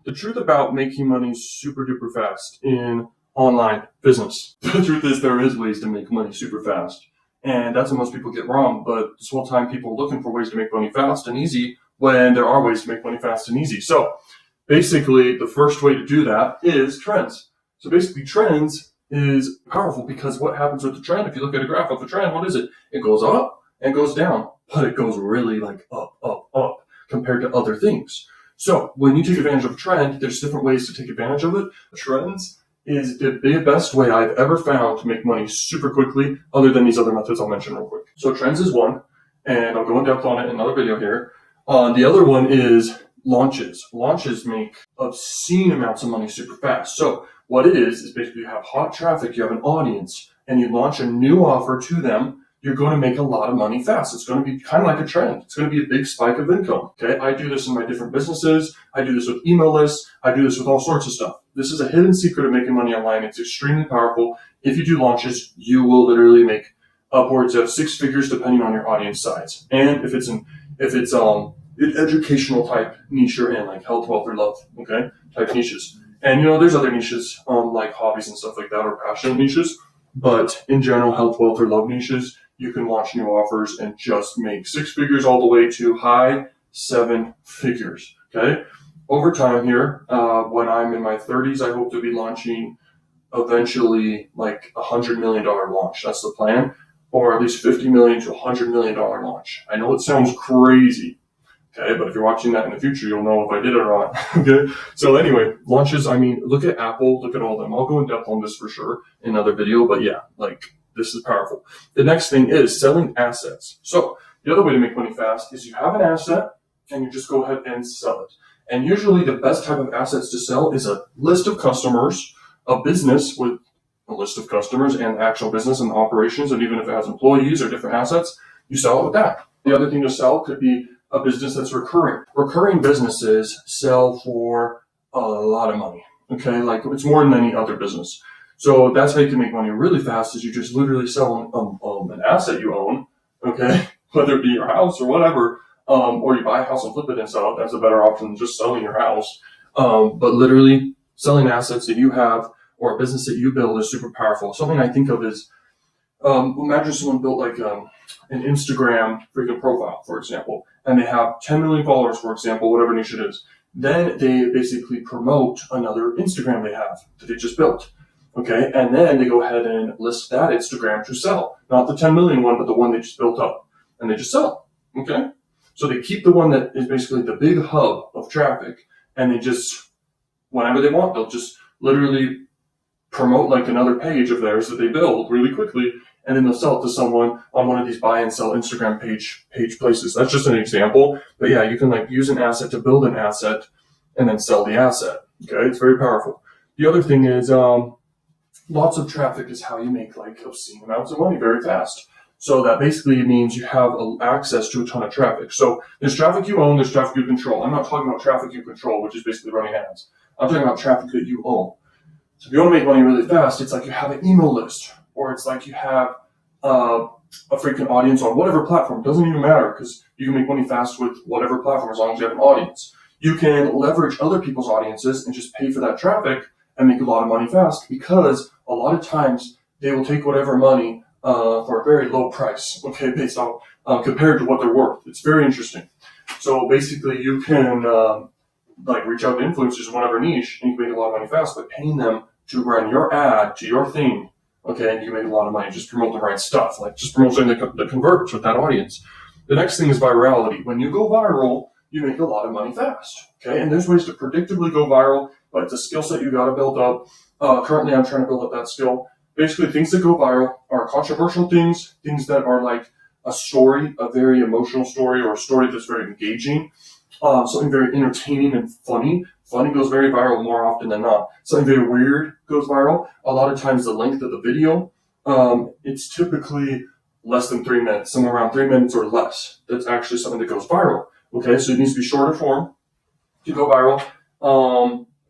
The truth about making money super duper fast in online business. The truth is there is ways to make money super fast. And that's what most people get wrong. But this whole time people are looking for ways to make money fast and easy when there are ways to make money fast and easy. So basically the first way to do that is trends. So basically trends is powerful because what happens with the trend, if you look at a graph of a trend, what is it? It goes up and goes down, but it goes really like up, up, up compared to other things. So when you take advantage of a trend, there's different ways to take advantage of it. Trends is the best way I've ever found to make money super quickly, other than these other methods I'll mention real quick. So trends is one, and I'll go in depth on it in another video here. The other one is launches. Launches make obscene amounts of money super fast. So what it is basically you have hot traffic, you have an audience, and you launch a new offer to them. You're going to make a lot of money fast. It's going to be kind of like a trend. It's going to be a big spike of income. Okay. I do this in my different businesses. I do this with email lists. I do this with all sorts of stuff. This is a hidden secret of making money online. It's extremely powerful. If you do launches, you will literally make upwards of 6 figures depending on your audience size. And if it's an educational type niche you're in, like health, wealth, or love, okay, type niches. And there's other niches, like hobbies and stuff like that, or passion niches. But in general, health, wealth, or love niches, you can launch new offers and just make 6 figures all the way to high 7 figures. Okay. Over time here, when I'm in my 30s, I hope to be launching eventually like $100 million launch. That's the plan, or at least $50 million to $100 million launch. I know it sounds crazy. Okay, but if you're watching that in the future, you'll know if I did it or not. Okay, so anyway, launches, look at Apple, look at all of them. I'll go in depth on this for sure in another video, but yeah, this is powerful. The next thing is selling assets. So the other way to make money fast is you have an asset and you just go ahead and sell it. And usually the best type of assets to sell is a list of customers, a business with a list of customers and actual business and operations, and even if it has employees or different assets, you sell it with that. The other thing to sell could be a business that's recurring. Recurring businesses sell for a lot of money. Okay, like it's more than any other business. So that's how you can make money really fast. Is you just literally sell an asset you own. Okay, whether it be your house or whatever, or you buy a house and flip it and sell it. That's a better option than just selling your house. But literally selling assets that you have or a business that you build is super powerful. Something I think of is imagine someone built like an Instagram freaking profile, for example, and they have 10 million followers, for example, whatever niche it is. Then they basically promote another Instagram they have that they just built. Okay. And then they go ahead and list that Instagram to sell, not the 10 million one, but the one they just built up, and they just sell. Okay. So they keep the one that is basically the big hub of traffic, and they just, whenever they want, they'll just literally promote like another page of theirs that they build really quickly, and then they'll sell it to someone on one of these buy and sell Instagram page places. That's just an example. But yeah, you can use an asset to build an asset and then sell the asset. Okay, it's very powerful. The other thing is lots of traffic is how you make obscene amounts of money very fast. So that basically means you have access to a ton of traffic. So there's traffic you own, there's traffic you control. I'm not talking about traffic you control, which is basically running ads. I'm talking about traffic that you own. So if you want to make money really fast, it's like you have an email list, or it's like you have a freaking audience on whatever platform. It doesn't even matter, because you can make money fast with whatever platform as long as you have an audience. You can leverage other people's audiences and just pay for that traffic and make a lot of money fast, because a lot of times they will take whatever money for a very low price, okay, based on compared to what they're worth. It's very interesting. So basically you can reach out to influencers in whatever niche, and you can make a lot of money fast by paying them to run your ad to your thing. Okay, and you make a lot of money. Just promote the right stuff, just promote something that converts with that audience. The next thing is virality. When you go viral, you make a lot of money fast. Okay, and there's ways to predictably go viral, but it's a skill set you got to build up. Currently, I'm trying to build up that skill. Basically, things that go viral are controversial things that are like a story, a very emotional story, or a story that's very engaging, something very entertaining and funny. Funny goes very viral more often than not. Something very weird goes viral. A lot of times the length of the video, it's typically less than 3 minutes, somewhere around 3 minutes or less. That's actually something that goes viral. Okay, so it needs to be shorter form to go viral.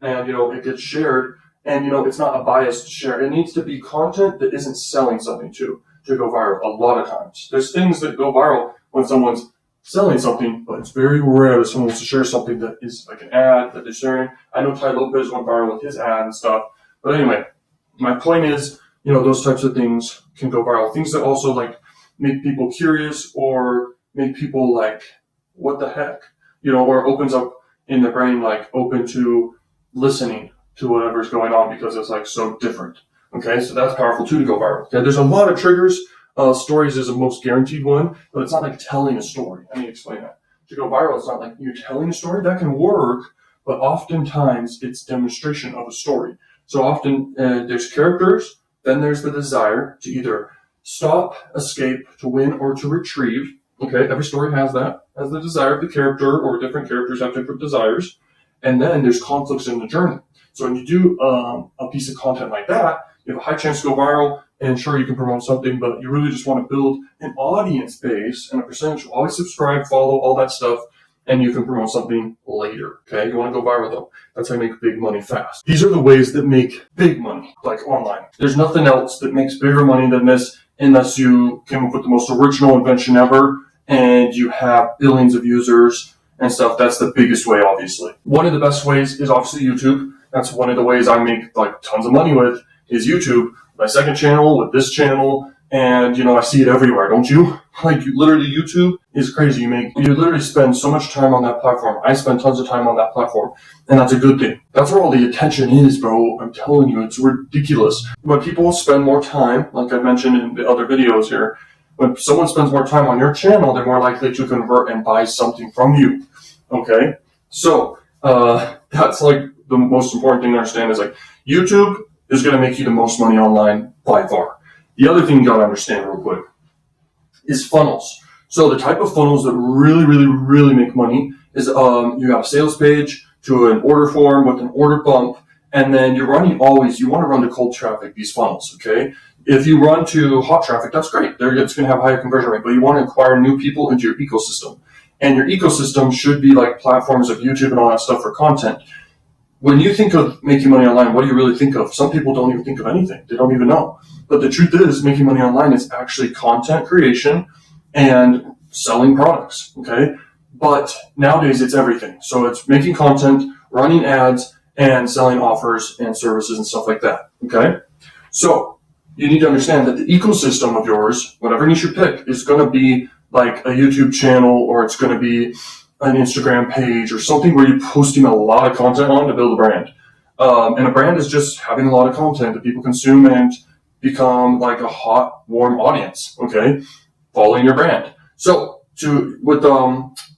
And it gets shared, and it's not a biased share. It needs to be content that isn't selling something to go viral a lot of times. There's things that go viral when someone's selling something, but it's very rare that someone wants to share something that is like an ad that they're sharing. I know Ty Lopez went viral with his ad and stuff. But anyway, my point is, those types of things can go viral. Things that also like make people curious or make people like, what the heck? Or opens up in the brain, like open to listening to whatever's going on because it's like so different. Okay, so that's powerful too to go viral. Okay, there's a lot of triggers. Stories is the most guaranteed one, but it's not like telling a story. Let me explain that. To go viral, it's not like you're telling a story. That can work, but oftentimes it's demonstration of a story. So often there's characters, then there's the desire to either stop, escape, to win, or to retrieve. Okay, every story has that, has the desire of the character, or different characters have different desires. And then there's conflicts in the journey. So when you do a piece of content like that, you have a high chance to go viral, and sure, you can promote something, but you really just want to build an audience base and a percentage. Always subscribe, follow, all that stuff, and you can promote something later. Okay, you want to go viral though. That's how you make big money fast. These are the ways that make big money, like online. There's nothing else that makes bigger money than this unless you came up with the most original invention ever and you have billions of users and stuff. That's the biggest way, obviously. One of the best ways is obviously YouTube. That's one of the ways I make like tons of money with is YouTube. My second channel with this channel, and I see it everywhere, don't you? Like literally YouTube is crazy. You literally spend so much time on that platform. I spend tons of time on that platform, and that's a good thing. That's where all the attention is, bro. I'm telling you, it's ridiculous. When people spend more time, like I mentioned in the other videos here, when someone spends more time on your channel, they're more likely to convert and buy something from you. Okay? So, that's like the most important thing to understand is like YouTube is going to make you the most money online by far. The other thing you got to understand real quick is funnels. So the type of funnels that really, really, really make money is you got a sales page to an order form with an order bump, and then you're running always, you want to run to cold traffic, these funnels, okay? If you run to hot traffic, that's great. It's going to have a higher conversion rate, but you want to acquire new people into your ecosystem. And your ecosystem should be like platforms of YouTube and all that stuff for content. When you think of making money online, what do you really think of? Some people don't even think of anything. They don't even know. But the truth is, making money online is actually content creation and selling products, okay? But nowadays, it's everything. So it's making content, running ads, and selling offers and services and stuff like that, okay? So you need to understand that the ecosystem of yours, whatever niche you pick, is going to be like a YouTube channel, or it's going to be an Instagram page or something where you're posting a lot of content on to build a brand. And a brand is just having a lot of content that people consume and become like a hot, warm audience, okay? Following your brand. So with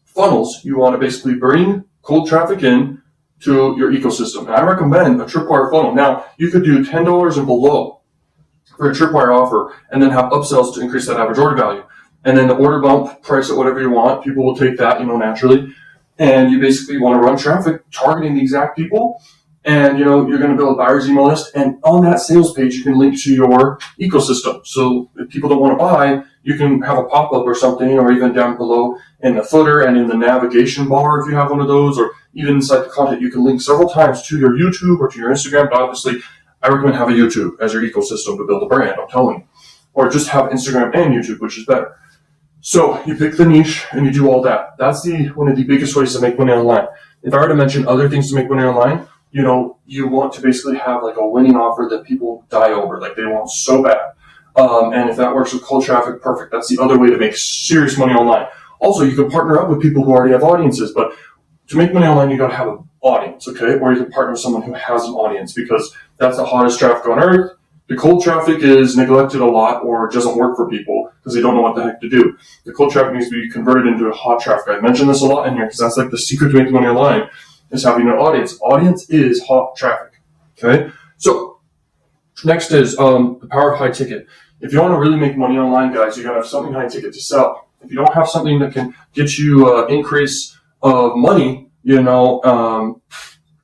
funnels, you want to basically bring cold traffic in to your ecosystem. And I recommend a Tripwire funnel. Now, you could do $10 and below for a Tripwire offer and then have upsells to increase that average order value. And then the order bump, price it whatever you want. People will take that, naturally. And you basically want to run traffic targeting the exact people. And, you're going to build a buyer's email list. And on that sales page, you can link to your ecosystem. So if people don't want to buy, you can have a pop-up or something, or even down below in the footer and in the navigation bar if you have one of those, or even inside the content, you can link several times to your YouTube or to your Instagram. But obviously, I recommend having YouTube as your ecosystem to build a brand, I'm telling you. Or just have Instagram and YouTube, which is better. So you pick the niche and you do all that. That's one of the biggest ways to make money online. If I were to mention other things to make money online, you want to basically have like a winning offer that people die over, like they want so bad. And if that works with cold traffic, perfect. That's the other way to make serious money online. Also, you can partner up with people who already have audiences, but to make money online, you got to have an audience, okay? Or you can partner with someone who has an audience, because that's the hottest traffic on earth. The cold traffic is neglected a lot or doesn't work for people because they don't know what the heck to do. The cold traffic needs to be converted into a hot traffic. I mentioned this a lot in here because that's like the secret to making money online is having an audience. Audience is hot traffic, okay? So next is the power of high ticket. If you want to really make money online, guys, you got to have something high ticket to sell. If you don't have something that can get you increase of money,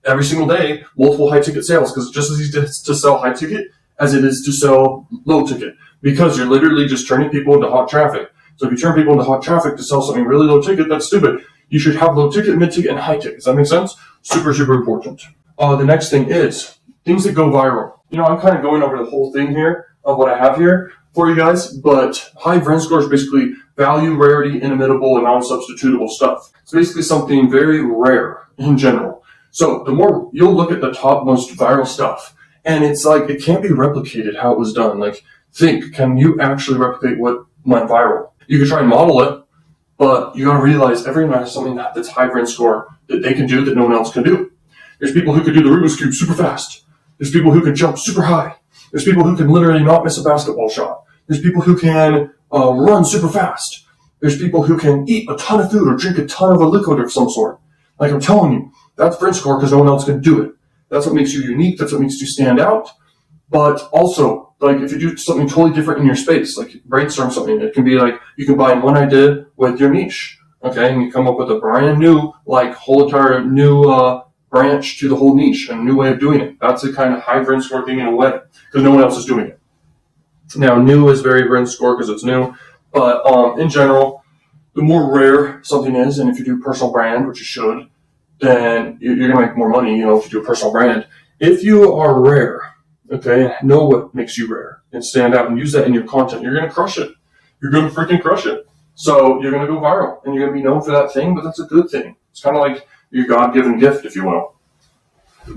every single day, multiple high ticket sales, because it's just as easy to sell high ticket as it is to sell low ticket, because you're literally just turning people into hot traffic. So if you turn people into hot traffic to sell something really low ticket, that's stupid. You should have low ticket, mid ticket, and high ticket. Does that make sense? Super, super important. The next thing is things that go viral. I'm kind of going over the whole thing here of what I have here for you guys, but high brand score is basically value, rarity, inimitable, and non-substitutable stuff. It's basically something very rare in general. So the more you'll look at the top most viral stuff, and it's like, it can't be replicated how it was done. Like, think, can you actually replicate what went viral? You can try and model it, but you gotta realize everyone has something that's high friend score that they can do that no one else can do. There's people who can do the Rubik's Cube super fast. There's people who can jump super high. There's people who can literally not miss a basketball shot. There's people who can run super fast. There's people who can eat a ton of food or drink a ton of a liquid of some sort. Like, I'm telling you, that's friend score because no one else can do it. That's what makes you unique. That's what makes you stand out. But also, like, if you do something totally different in your space, like brainstorm something, it can be like, you combine one idea with your niche, okay? And you come up with a brand new, like, whole entire new branch to the whole niche, a new way of doing it. That's a kind of high friend score thing in a way, because no one else is doing it. Now, new is very friend score because it's new, but in general, the more rare something is, and if you do personal brand, which you should, then you're going to make more money, if you do a personal brand. If you are rare, okay, know what makes you rare and stand out and use that in your content, you're going to crush it. You're going to freaking crush it. So you're going to go viral and you're going to be known for that thing, but that's a good thing. It's kind of like your God-given gift, if you will.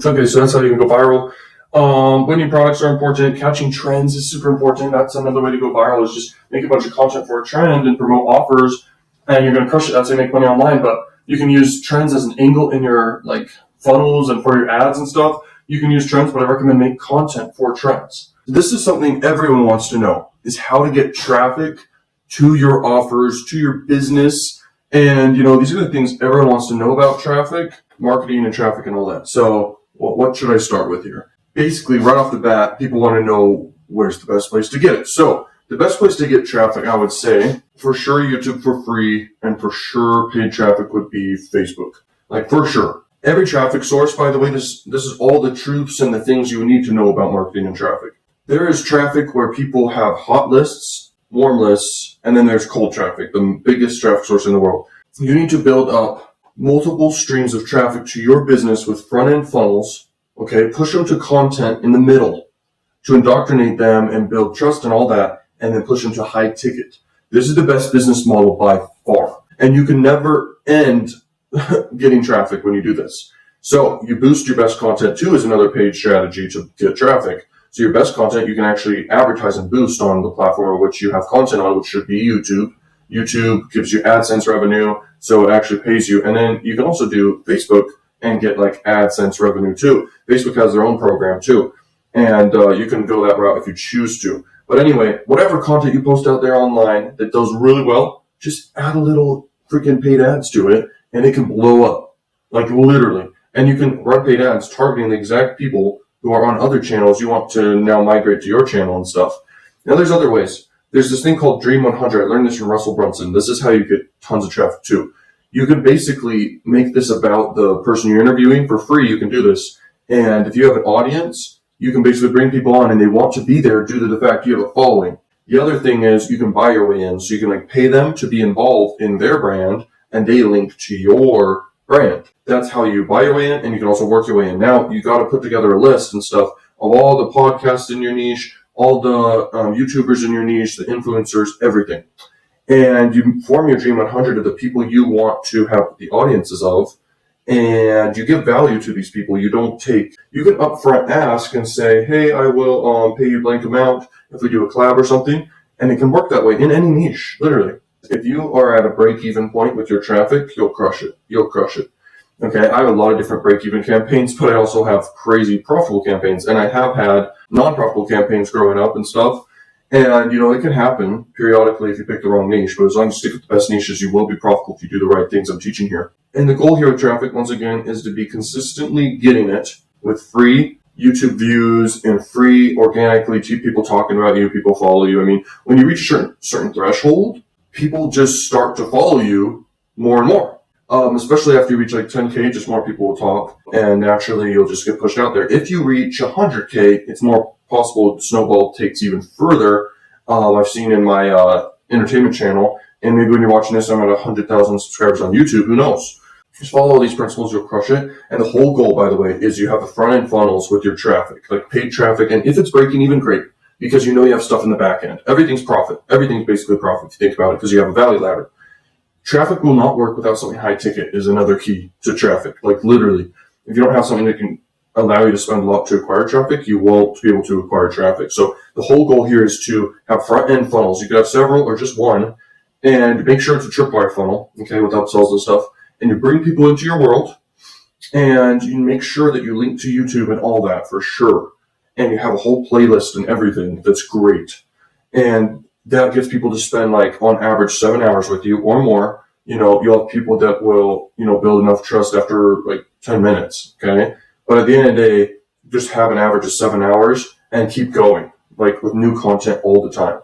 Okay, so that's how you can go viral. Winning products are important. Catching trends is super important. That's another way to go viral, is just make a bunch of content for a trend and promote offers, and you're going to crush it. That's how you make money online. But you can use trends as an angle in your funnels and for your ads and stuff. You can use trends, but I recommend make content for trends. This is something everyone wants to know, is how to get traffic to your offers, to your business. And, these are the things everyone wants to know about traffic, marketing and traffic and all that. So what should I start with here? Basically, right off the bat, people want to know where's the best place to get it. So the best place to get traffic, I would say, for sure, YouTube for free, and for sure, paid traffic would be Facebook. For sure. Every traffic source, by the way, this is all the truths and the things you need to know about marketing and traffic. There is traffic where people have hot lists, warm lists, and then there's cold traffic, the biggest traffic source in the world. You need to build up multiple streams of traffic to your business with front-end funnels, okay? Push them to content in the middle to indoctrinate them and build trust and all that, and then push them to high ticket. This is the best business model by far. And you can never end getting traffic when you do this. So you boost your best content too is another paid strategy to get traffic. So your best content you can actually advertise and boost on the platform of which you have content on, which should be YouTube. YouTube gives you AdSense revenue, so it actually pays you. And then you can also do Facebook and get AdSense revenue too. Facebook has their own program too. And you can go that route if you choose to. But anyway, whatever content you post out there online that does really well, just add a little freaking paid ads to it, and it can blow up. Literally. And you can run paid ads targeting the exact people who are on other channels you want to now migrate to your channel and stuff. Now, there's other ways. There's this thing called Dream 100. I learned this from Russell Brunson. This is how you get tons of traffic too. You can basically make this about the person you're interviewing for free. You can do this. And if you have an audience, you can basically bring people on and they want to be there due to the fact you have a following. The other thing is you can buy your way in. So you can pay them to be involved in their brand and they link to your brand. That's how you buy your way in, and you can also work your way in. Now, you got to put together a list and stuff of all the podcasts in your niche, all the YouTubers in your niche, the influencers, everything. And you form your Dream 100 of the people you want to have the audiences of, and you give value to these people. You don't take, you can upfront ask and say, hey, I will pay you blank amount if we do a collab or something, and it can work that way in any niche, literally. If you are at a break-even point with your traffic, you'll crush it. You'll crush it. Okay, I have a lot of different break-even campaigns, but I also have crazy profitable campaigns, and I have had non-profitable campaigns growing up and stuff. And, it can happen periodically if you pick the wrong niche, but as long as you stick with the best niches, you will be profitable if you do the right things I'm teaching here. And the goal here with traffic, once again, is to be consistently getting it with free YouTube views and free organically people talking about you, people follow you. I mean, when you reach a certain threshold, people just start to follow you more and more. Especially after you reach 10K, just more people will talk, and naturally you'll just get pushed out there. If you reach 100K, it's more possible the snowball takes even further. I've seen in my entertainment channel, and maybe when you're watching this, I'm at 100,000 subscribers on YouTube. Who knows? Just follow all these principles, you'll crush it. And the whole goal, by the way, is you have the front end funnels with your traffic, paid traffic. And if it's breaking even, great. because you know you have stuff in the back end. Everything's profit. Everything's basically profit if you think about it, because you have a value ladder. Traffic will not work without something high ticket is another key to traffic. Like literally, if you don't have something that can allow you to spend a lot to acquire traffic, you won't be able to acquire traffic. So the whole goal here is to have front end funnels. You could have several or just one, and make sure it's a tripwire funnel, okay, with upsells and stuff. And you bring people into your world, and you make sure that you link to YouTube and all that for sure. And you have a whole playlist and everything that's great. And that gets people to spend like on average 7 hours with you or more. You'll have people that will, build enough trust after like 10 minutes. Okay. But at the end of the day, just have an average of 7 hours and keep going, like with new content all the time.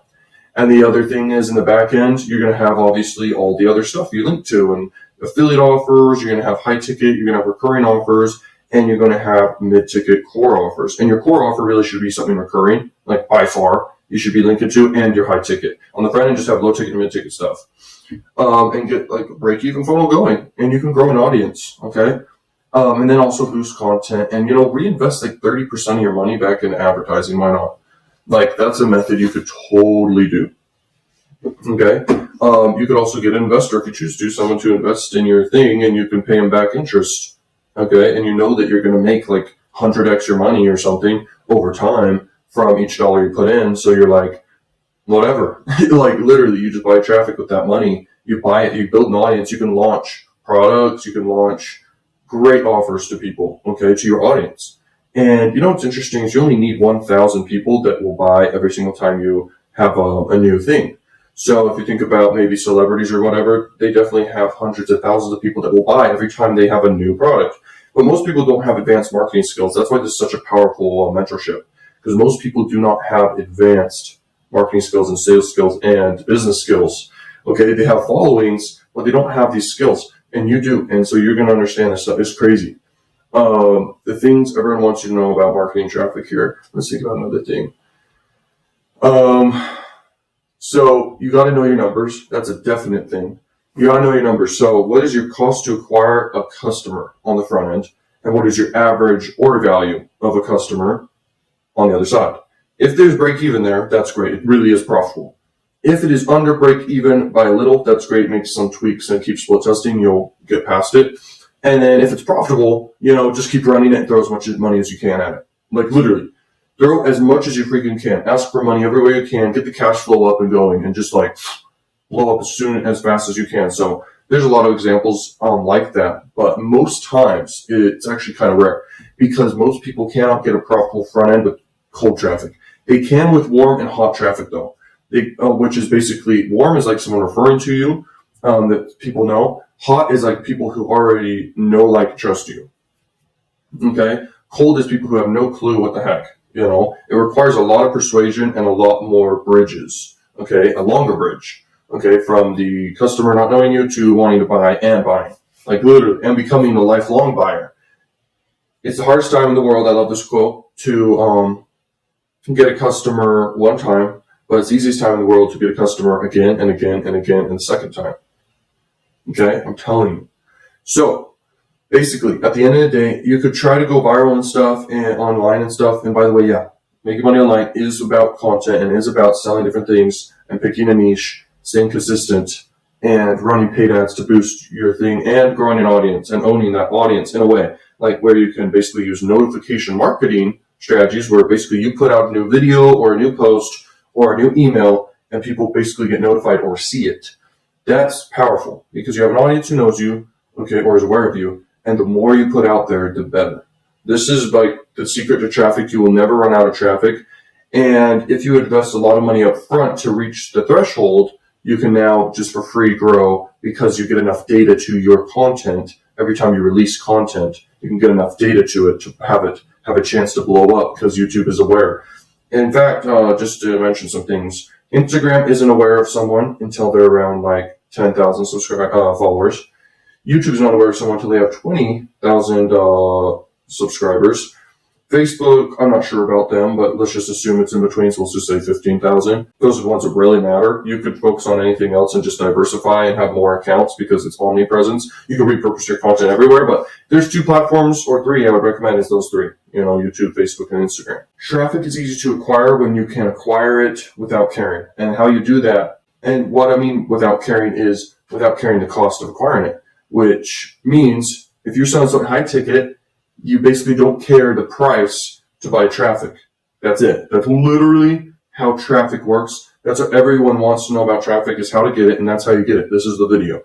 And the other thing is, in the back end, you're going to have obviously all the other stuff you link to, and affiliate offers, you're going to have high ticket, you're going to have recurring offers, and you're going to have mid-ticket core offers. And your core offer really should be something recurring, like by far, you should be linked to, and your high ticket. On the front end, just have low ticket and mid-ticket stuff. And get like a break-even funnel going, and you can grow an audience, okay? And then also boost content, and reinvest like 30% of your money back in advertising. Why not? Like, that's a method you could totally do. Okay. You could also get an investor if you choose to, someone to invest in your thing, and you can pay them back interest. Okay. And you know that you're going to make like 100x your money or something over time from each dollar you put in. So you're like, whatever. Like literally, you just buy traffic with that money. You buy it, you build an audience, you can launch products, you can launch great offers to people, okay, to your audience. And what's interesting is you only need 1,000 people that will buy every single time you have a new thing. So if you think about maybe celebrities or whatever, they definitely have hundreds of thousands of people that will buy every time they have a new product. But most people don't have advanced marketing skills. That's why this is such a powerful mentorship, because most people do not have advanced marketing skills and sales skills and business skills. Okay, they have followings, but they don't have these skills, and you do. And so you're going to understand this stuff. It's crazy. The things everyone wants you to know about marketing traffic here. Let's think about another thing. So you got to know your numbers. That's a definite thing. You got to know your numbers. So what is your cost to acquire a customer on the front end? And what is your average order value of a customer on the other side? If there's break even there, that's great. It really is profitable. If it is under break even by a little, that's great. Make some tweaks and keep split testing. You'll get past it. And then if it's profitable, just keep running it and throw as much money as you can at it. Like literally, throw as much as you freaking can. Ask for money everywhere you can. Get the cash flow up and going, and just like blow up as fast as you can. So there's a lot of examples like that. But most times it's actually kind of rare, because most people cannot get a profitable front end with cold traffic. They can with warm and hot traffic though. Which is basically, warm is like someone referring to you that people know. Hot is like people who already know, like, trust you. Okay? Cold is people who have no clue what the heck. It requires a lot of persuasion and a lot more bridges. Okay? A longer bridge. Okay? From the customer not knowing you to wanting to buy and buying. Like literally, and becoming a lifelong buyer. It's the hardest time in the world, I love this quote, to get a customer one time, but it's the easiest time in the world to get a customer again and again and again and the second time. Okay, I'm telling you. So basically, at the end of the day, you could try to go viral and stuff and online and stuff. And by the way, yeah, making money online is about content and is about selling different things and picking a niche, staying consistent, and running paid ads to boost your thing, and growing an audience and owning that audience in a way like where you can basically use notification marketing strategies, where basically you put out a new video or a new post or a new email and people basically get notified or see it. That's powerful, because you have an audience who knows you, okay, or is aware of you, and the more you put out there, the better. This is like the secret to traffic. You will never run out of traffic. And if you invest a lot of money up front to reach the threshold, you can now just for free grow, because you get enough data to your content. Every time you release content, you can get enough data to it to have a chance to blow up, because YouTube is aware. In fact, just to mention some things, Instagram isn't aware of someone until they're around like 10,000 followers. YouTube is not aware of someone until they have 20,000 subscribers. Facebook, I'm not sure about them, but let's just assume it's in between. So let's just say 15,000. Those are the ones that really matter. You could focus on anything else and just diversify and have more accounts because it's omnipresence. You can repurpose your content everywhere, but there's 2 platforms or 3 I would recommend is those 3, YouTube, Facebook, and Instagram. Traffic is easy to acquire when you can acquire it without carrying. And how you do that, and what I mean without carrying is without carrying the cost of acquiring it, which means if you're selling something high ticket, you basically don't care the price to buy traffic. That's it. That's literally how traffic works. That's what everyone wants to know about traffic, is how to get it, and that's how you get it. This is the video.